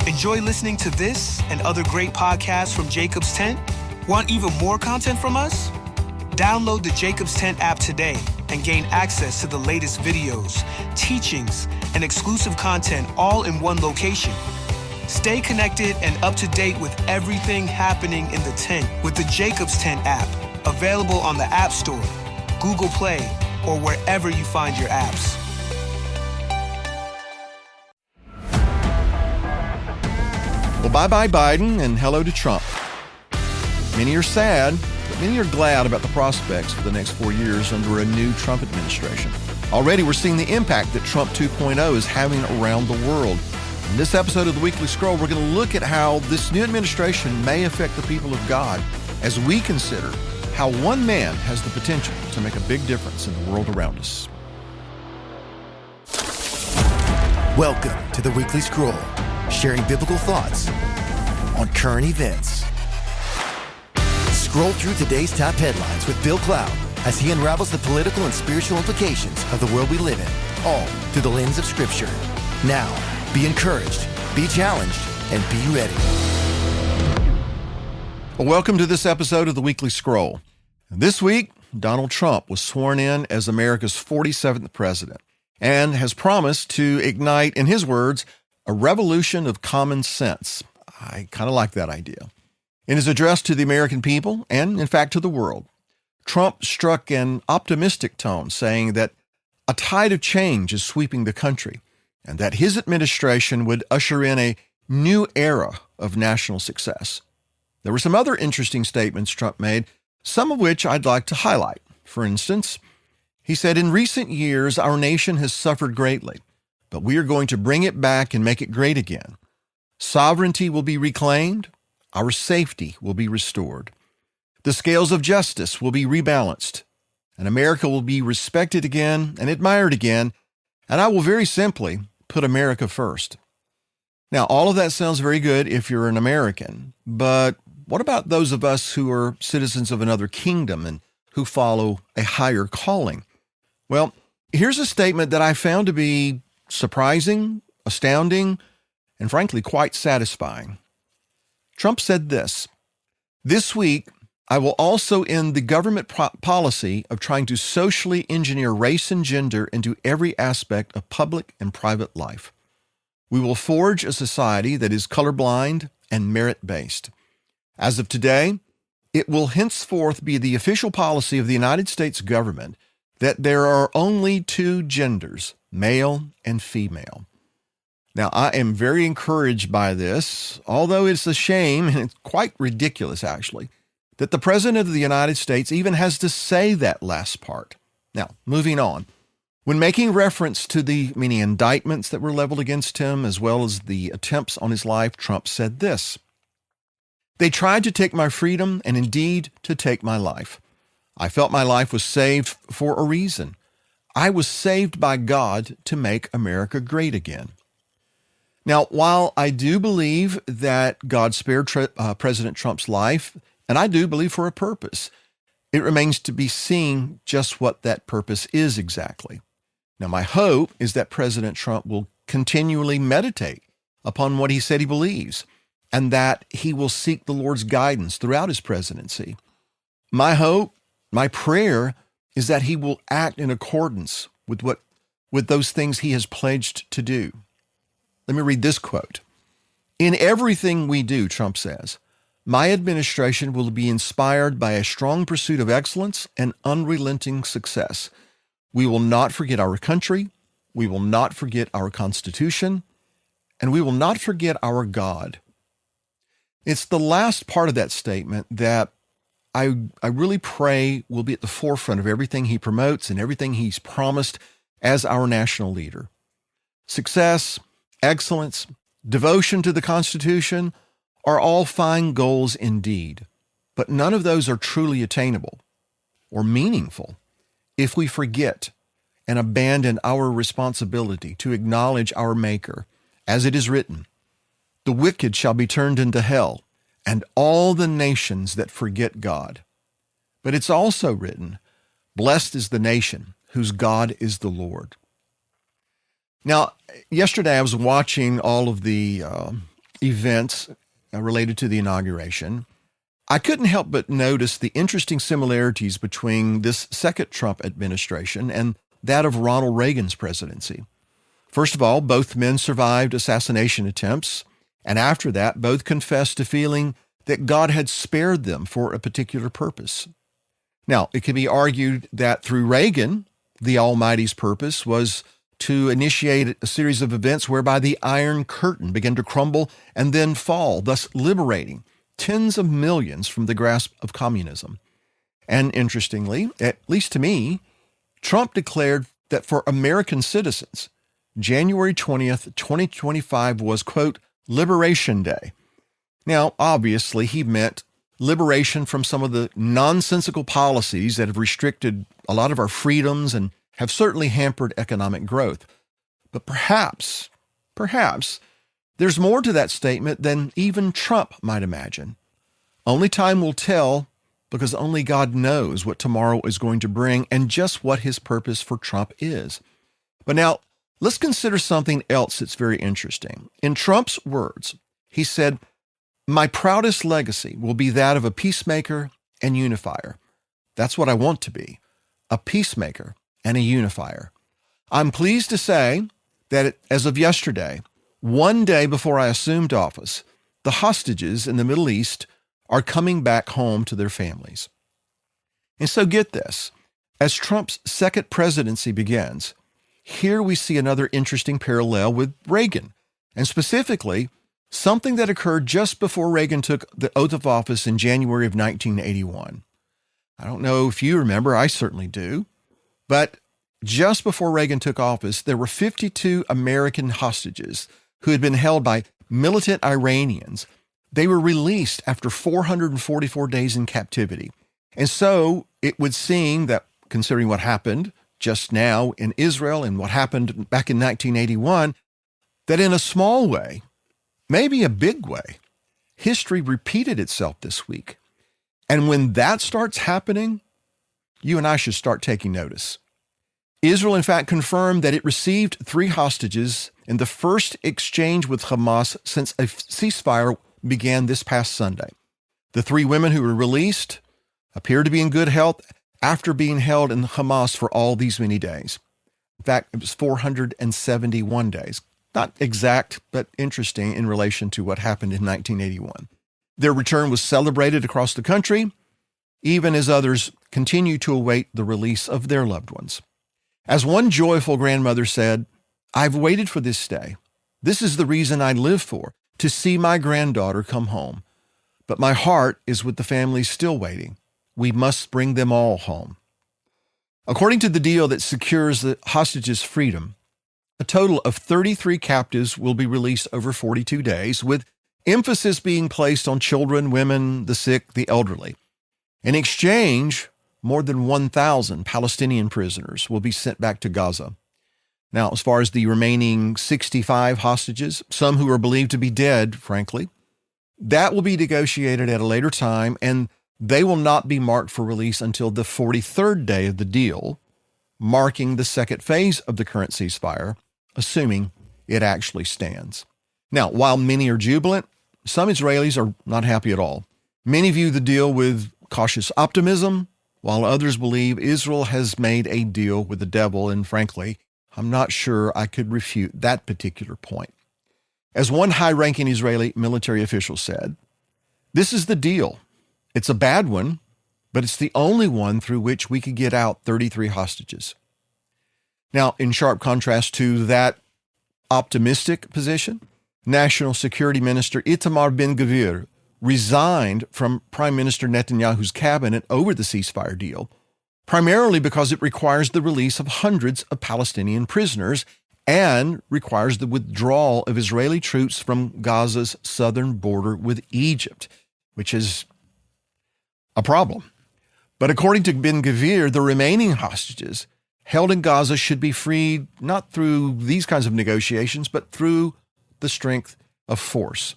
Enjoy listening to this and other great podcasts from Jacob's Tent? Want even more content from us? Download the Jacob's Tent app today and gain access to the latest videos, teachings, and exclusive content all in one location. Stay connected and up to date with everything happening in the tent with the Jacob's Tent app, available on the App Store, Google Play, or wherever you find your apps. Well, bye-bye Biden and hello to Trump. Many are sad, but many are glad about the prospects for the next 4 years under a new Trump administration. Already we're seeing the impact that Trump 2.0 is having around the world. In this episode of the Weekly Scroll, we're going to look at how this new administration may affect the people of God as we consider how one man has the potential to make a big difference in the world around us. Welcome to the Weekly Scroll, sharing biblical thoughts on current events. Scroll through today's top headlines with Bill Cloud as he unravels the political and spiritual implications of the world we live in, all through the lens of Scripture. Now, be encouraged, be challenged, and be ready. Well, welcome to this episode of the Weekly Scroll. This week, Donald Trump was sworn in as America's 47th president and has promised to ignite, in his words, a revolution of common sense. I kind of like that idea. In his address to the American people, and in fact to the world, Trump struck an optimistic tone, saying that a tide of change is sweeping the country and that his administration would usher in a new era of national success. There were some other interesting statements Trump made, some of which I'd like to highlight. For instance, he said, "In recent years, our nation has suffered greatly, but we are going to bring it back and make it great again. Sovereignty will be reclaimed. Our safety will be restored. The scales of justice will be rebalanced, and America will be respected again and admired again, and I will very simply put America first." Now, all of that sounds very good if you're an American, but what about those of us who are citizens of another kingdom and who follow a higher calling? Well, here's a statement that I found to be surprising, astounding, and frankly, quite satisfying. Trump said this: "This week, I will also end the government policy of trying to socially engineer race and gender into every aspect of public and private life. We will forge a society that is colorblind and merit-based. As of today, it will henceforth be the official policy of the United States government that there are only two genders, male and female." Now, I am very encouraged by this, although it's a shame, and it's quite ridiculous actually, that the President of the United States even has to say that last part. Now, moving on. When making reference to the many indictments that were leveled against him, as well as the attempts on his life, Trump said this: "They tried to take my freedom and indeed to take my life. I felt my life was saved for a reason. I was saved by God to make America great again." Now, while I do believe that God spared President Trump's life, and I do believe for a purpose, it remains to be seen just what that purpose is exactly. Now, my hope is that President Trump will continually meditate upon what he said he believes, and that he will seek the Lord's guidance throughout his presidency. My hope, my prayer, is that he will act in accordance with those things he has pledged to do. Let me read this quote. "In everything we do," Trump says, "my administration will be inspired by a strong pursuit of excellence and unrelenting success. We will not forget our country, we will not forget our Constitution, and we will not forget our God." It's the last part of that statement that I really pray will be at the forefront of everything he promotes and everything he's promised as our national leader. Success, excellence, devotion to the Constitution are all fine goals indeed, but none of those are truly attainable or meaningful if we forget and abandon our responsibility to acknowledge our Maker. As it is written, "The wicked shall be turned into hell, and all the nations that forget God." But it's also written, "Blessed is the nation whose God is the Lord." Now, yesterday I was watching all of the events related to the inauguration, I couldn't help but notice the interesting similarities between this second Trump administration and that of Ronald Reagan's presidency. First of all, both men survived assassination attempts, and after that, both confessed to feeling that God had spared them for a particular purpose. Now, it can be argued that through Reagan, the Almighty's purpose was to initiate a series of events whereby the Iron Curtain began to crumble and then fall, thus liberating tens of millions from the grasp of communism. And interestingly, at least to me, Trump declared that for American citizens, January 20th, 2025 was, quote, Liberation Day. Now, obviously, he meant liberation from some of the nonsensical policies that have restricted a lot of our freedoms and have certainly hampered economic growth. But perhaps, there's more to that statement than even Trump might imagine. Only time will tell, because only God knows what tomorrow is going to bring and just what his purpose for Trump is. But now, let's consider something else that's very interesting. In Trump's words, he said, "My proudest legacy will be that of a peacemaker and unifier." That's what I want to be, a peacemaker and a unifier. I'm pleased to say that as of yesterday, one day before I assumed office, the hostages in the Middle East are coming back home to their families. And so get this, as Trump's second presidency begins, here we see another interesting parallel with Reagan, and specifically, something that occurred just before Reagan took the oath of office in January of 1981. I don't know if you remember, I certainly do, but just before Reagan took office, there were 52 American hostages who had been held by militant Iranians. They were released after 444 days in captivity. And so it would seem that, considering what happened just now in Israel and what happened back in 1981, that in a small way, maybe a big way, history repeated itself this week. And when that starts happening, you and I should start taking notice. Israel, in fact, confirmed that it received 3 hostages in the first exchange with Hamas since a ceasefire began this past Sunday. The 3 women who were released appear to be in good health after being held in Hamas for all these many days. In fact, it was 471 days. Not exact, but interesting in relation to what happened in 1981. Their return was celebrated across the country, even as others continue to await the release of their loved ones. As one joyful grandmother said, "I've waited for this day. This is the reason I live for, to see my granddaughter come home. But my heart is with the families still waiting. We must bring them all home." According to the deal that secures the hostages' freedom, a total of 33 captives will be released over 42 days, with emphasis being placed on children, women, the sick, the elderly. In exchange, more than 1,000 Palestinian prisoners will be sent back to Gaza. Now, as far as the remaining 65 hostages, some who are believed to be dead, frankly, that will be negotiated at a later time, and they will not be marked for release until the 43rd day of the deal, marking the second phase of the current ceasefire, assuming it actually stands. Now, while many are jubilant, some Israelis are not happy at all. Many view the deal with cautious optimism, while others believe Israel has made a deal with the devil, and frankly, I'm not sure I could refute that particular point. As one high-ranking Israeli military official said, "This is the deal. It's a bad one, but it's the only one through which we could get out 33 hostages." Now, in sharp contrast to that optimistic position, National Security Minister Itamar Ben-Gvir resigned from Prime Minister Netanyahu's cabinet over the ceasefire deal, primarily because it requires the release of hundreds of Palestinian prisoners and requires the withdrawal of Israeli troops from Gaza's southern border with Egypt, which is a problem. But according to Ben-Gvir, the remaining hostages held in Gaza should be freed not through these kinds of negotiations, but through the strength of force.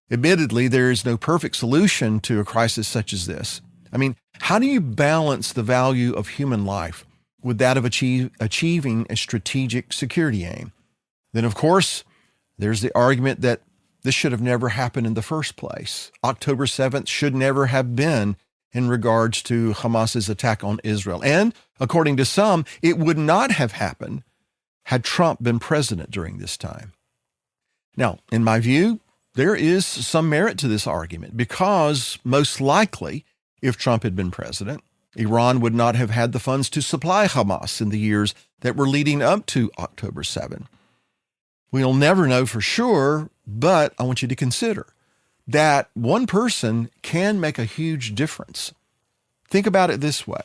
Admittedly, there is no perfect solution to a crisis such as this. I mean, how do you balance the value of human life with that of achieving a strategic security aim? Then, of course, there's the argument that This should have never happened in the first place. October 7th should never have been in regards to Hamas's attack on Israel. And according to some, it would not have happened had Trump been president during this time. Now, in my view, there is some merit to this argument because most likely, if Trump had been president, Iran would not have had the funds to supply Hamas in the years that were leading up to October 7. We'll never know for sure, but I want you to consider that one person can make a huge difference. Think about it this way.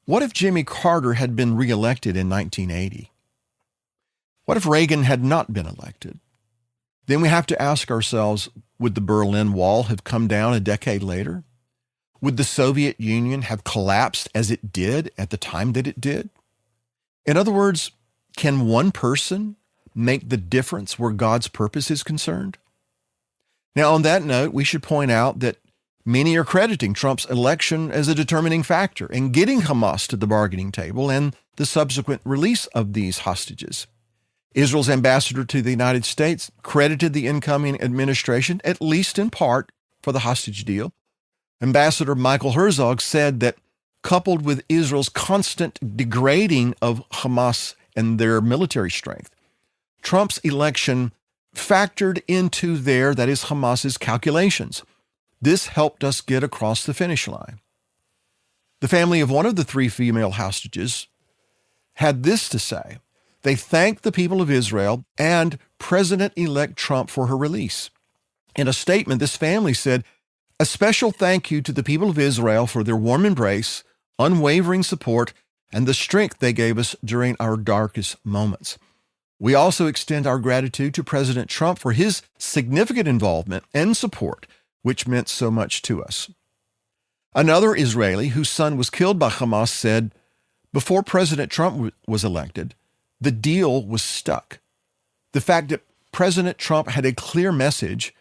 What if Jimmy Carter had been reelected in 1980? What if Reagan had not been elected? Then we have to ask ourselves, would the Berlin Wall have come down a decade later? Would the Soviet Union have collapsed as it did at the time that it did? In other words, can one person make the difference where God's purpose is concerned? Now, on that note, we should point out that many are crediting Trump's election as a determining factor in getting Hamas to the bargaining table and the subsequent release of these hostages. Israel's ambassador to the United States credited the incoming administration, at least in part, for the hostage deal. Ambassador Michael Herzog said that coupled with Israel's constant degrading of Hamas and their military strength, Trump's election factored into that is Hamas's calculations. This helped us get across the finish line. The family of one of the 3 female hostages had this to say. They thanked the people of Israel and President-elect Trump for her release. In a statement, this family said, "A special thank you to the people of Israel for their warm embrace, unwavering support, and the strength they gave us during our darkest moments. We also extend our gratitude to President Trump for his significant involvement and support, which meant so much to us." Another Israeli whose son was killed by Hamas said, "Before President Trump was elected, the deal was stuck. The fact that President Trump had a clear message,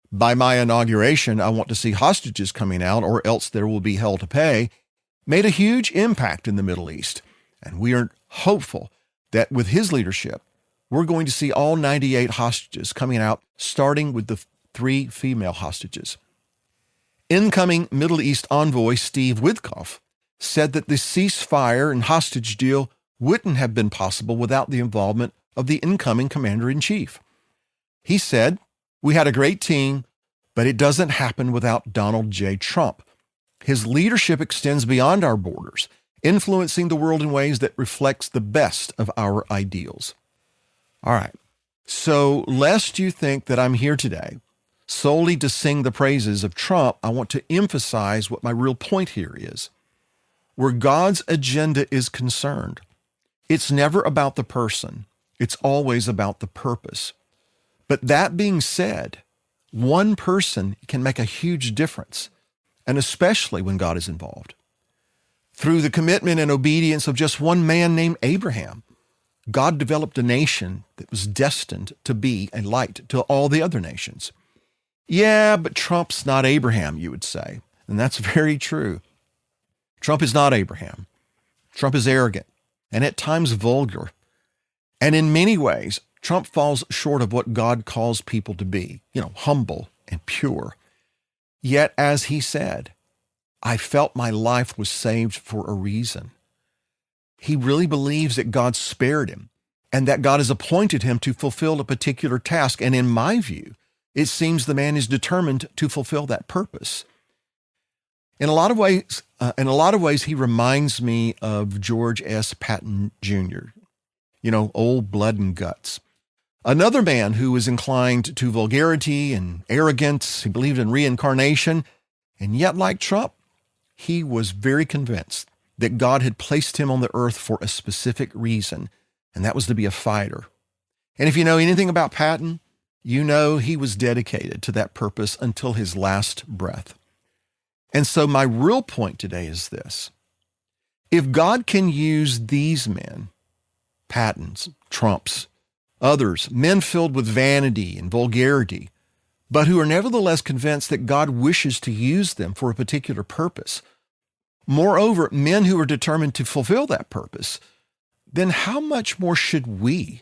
by my inauguration, I want to see hostages coming out or else there will be hell to pay, made a huge impact in the Middle East. And we are hopeful that with his leadership, we're going to see all 98 hostages coming out, starting with the 3 female hostages." Incoming Middle East envoy Steve Witkoff said that the ceasefire and hostage deal wouldn't have been possible without the involvement of the incoming commander-in-chief. He said, "We had a great team, but it doesn't happen without Donald J. Trump. His leadership extends beyond our borders, influencing the world in ways that reflects the best of our ideals." All right, so lest you think that I'm here today solely to sing the praises of Trump, I want to emphasize what my real point here is. Where God's agenda is concerned, it's never about the person. It's always about the purpose. But that being said, one person can make a huge difference, and especially when God is involved. Through the commitment and obedience of just one man named Abraham, God developed a nation that was destined to be a light to all the other nations. Yeah, but Trump's not Abraham, you would say. And that's very true. Trump is not Abraham. Trump is arrogant and at times vulgar. And in many ways, Trump falls short of what God calls people to be, humble and pure. Yet, as he said, I felt my life was saved for a reason. He really believes that God spared him and that God has appointed him to fulfill a particular task. And in my view, it seems the man is determined to fulfill that purpose. In a lot of ways, he reminds me of George S. Patton Jr., old blood and guts. Another man who was inclined to vulgarity and arrogance. He believed in reincarnation. And yet, like Trump, he was very convinced that God had placed him on the earth for a specific reason, and that was to be a fighter. And if you know anything about Patton, you know he was dedicated to that purpose until his last breath. And so my real point today is this. If God can use these men, Pattons, Trumps, others, men filled with vanity and vulgarity, but who are nevertheless convinced that God wishes to use them for a particular purpose, moreover, men who are determined to fulfill that purpose, then how much more should we,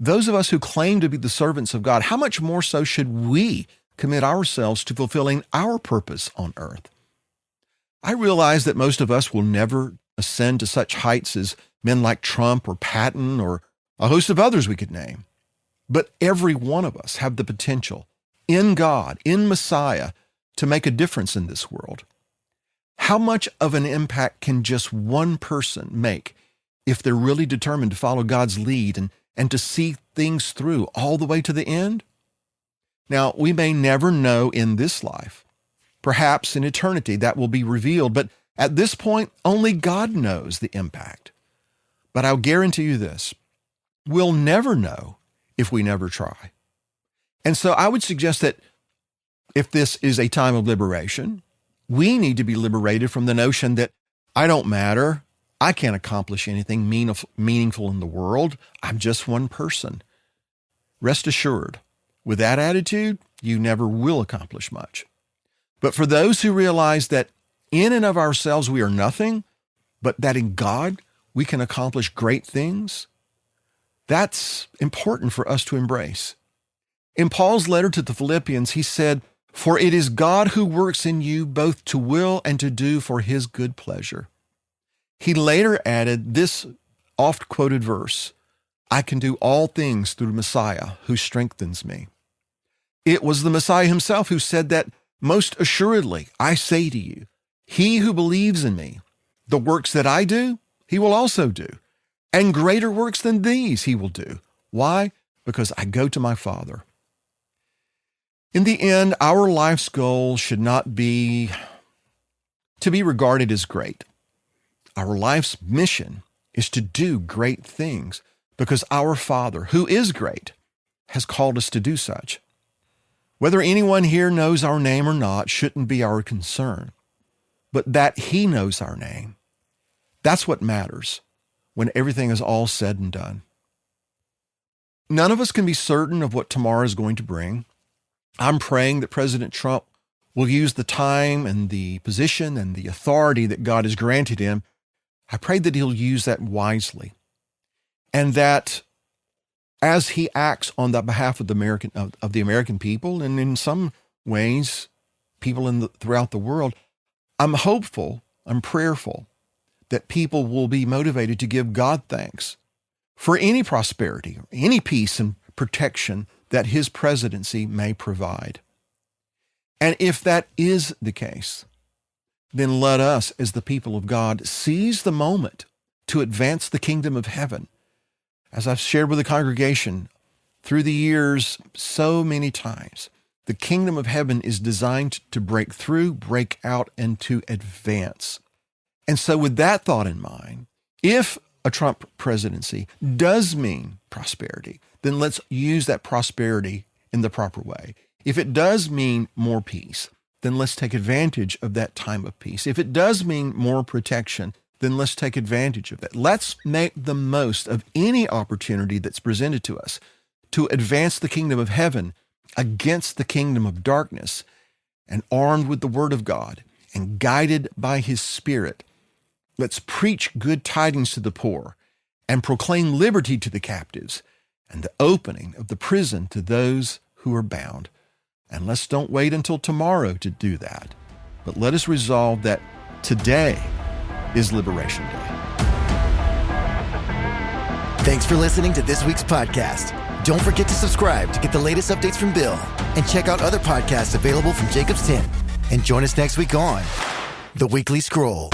those of us who claim to be the servants of God, how much more so should we commit ourselves to fulfilling our purpose on earth? I realize that most of us will never ascend to such heights as men like Trump or Patton or a host of others we could name. But every one of us have the potential in God, in Messiah, to make a difference in this world. How much of an impact can just one person make if they're really determined to follow God's lead and to see things through all the way to the end? Now, we may never know in this life. Perhaps in eternity that will be revealed, but at this point, only God knows the impact. But I'll guarantee you this, we'll never know if we never try. And so I would suggest that if this is a time of liberation, we need to be liberated from the notion that I don't matter, I can't accomplish anything meaningful in the world, I'm just one person. Rest assured, with that attitude, you never will accomplish much. But for those who realize that in and of ourselves we are nothing, but that in God we can accomplish great things, that's important for us to embrace. In Paul's letter to the Philippians, he said, "For it is God who works in you both to will and to do for his good pleasure." He later added this oft-quoted verse, "I can do all things through Messiah who strengthens me." It was the Messiah himself who said that, "Most assuredly, I say to you, he who believes in me, the works that I do, he will also do. And greater works than these he will do." Why? Because I go to my Father. In the end, our life's goal should not be to be regarded as great. Our life's mission is to do great things because our Father, who is great, has called us to do such. Whether anyone here knows our name or not shouldn't be our concern, but that he knows our name. That's what matters when everything is all said and done. None of us can be certain of what tomorrow is going to bring. I'm praying that President Trump will use the time and the position and the authority that God has granted him. I pray that he'll use that wisely, and that as he acts on the behalf of the American people, and in some ways, people throughout the world, I'm hopeful, I'm prayerful that people will be motivated to give God thanks for any prosperity, any peace and protection that his presidency may provide. And if that is the case, then let us, as the people of God, seize the moment to advance the kingdom of heaven. As I've shared with the congregation through the years so many times, the kingdom of heaven is designed to break through, break out, and to advance. And so with that thought in mind, if a Trump presidency does mean prosperity, then let's use that prosperity in the proper way. If it does mean more peace, then let's take advantage of that time of peace. If it does mean more protection, then let's take advantage of that. Let's make the most of any opportunity that's presented to us to advance the kingdom of heaven against the kingdom of darkness, and armed with the word of God and guided by his Spirit, let's preach good tidings to the poor and proclaim liberty to the captives and the opening of the prison to those who are bound. And let's don't wait until tomorrow to do that, but let us resolve that today is Liberation Day. Thanks for listening to this week's podcast. Don't forget to subscribe to get the latest updates from Bill, and check out other podcasts available from Jacob's Tent. And join us next week on The Weekly Scroll.